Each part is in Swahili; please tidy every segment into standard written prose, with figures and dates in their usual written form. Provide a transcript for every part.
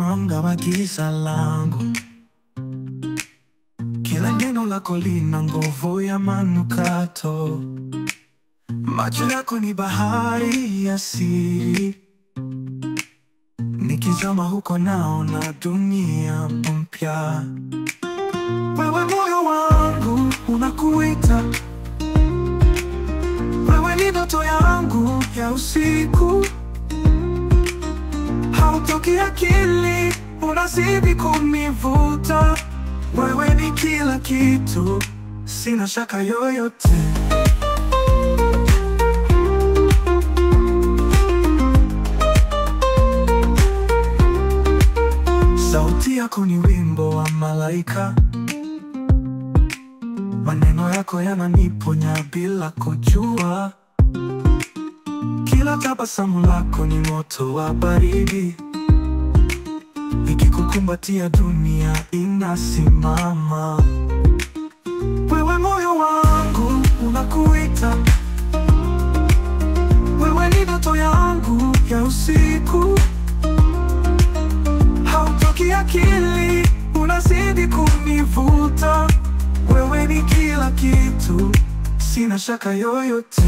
mwanga wa giza langu. Kila neno lako lina nguvu ya manukato. Macho yako ni bahari ya siri. Nikizama huko naona dunia mpya. Wewe moyo wangu unakuita. Wewe ni ndoto yangu ya usiku. Hautoki akili, unazidi kunivuta. Wewe ni kila kitu, sina shaka yoyote. Sauti yako ni wimbo wa malaika. Maneno yako yananiponya bila kujua. Kila tabasamu lako ni moto wa baridi. Nikikukumbatia dunia inasimama. Wewe moyo wangu unakuita. Wewe ni ndoto yangu ya usiku. Hautoki akili, unazidi kunivuta. Wewe ni kila kitu, sina shaka yoyote.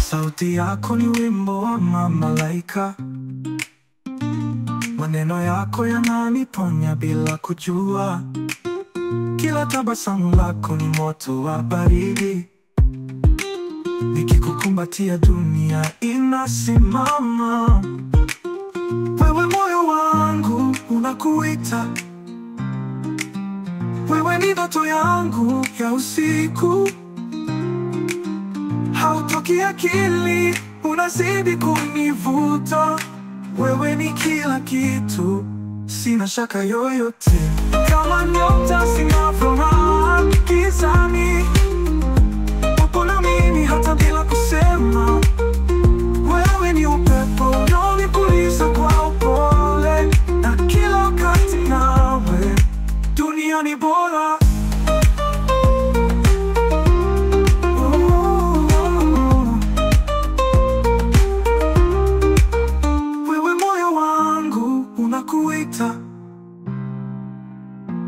Sauti yako ni wimbo wa malaika. Maneno yako yananiponya bila kujua. Kila tabasamu lako ni moto wa baridi. Nikikukumbatia dunia inasimama. Wewe moyo wangu unakuita. Wewe ni ndoto yangu ya usiku. Hautoki akili, unazidi kunivuta. Wewe ni kila kitu, sina shaka yoyote. Kama nyota zinavong'aa gizani, upo na mimi hata bila kusema. Wewe ni upepo unaonipuliza kwa upole, na kila wakati nawe dunia ni bora. Wewe moyo wangu unakuita.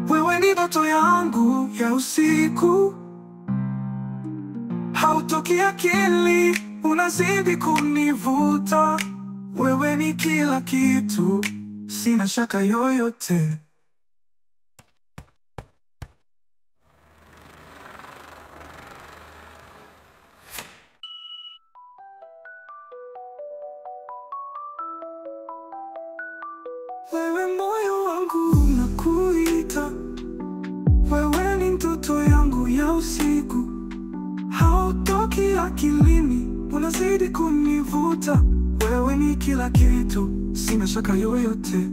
Wewe ni ndoto yangu ya usiku. Hautoki akili, unazidi kunivuta. Wewe ni kila kitu, sina shaka yoyote. Wewe moyo wangu unakuita. Wewe ni ndoto yangu ya usiku. Hautoki akilini, unazidi kunivuta. Wewe ni kila kitu, sina shaka yoyote.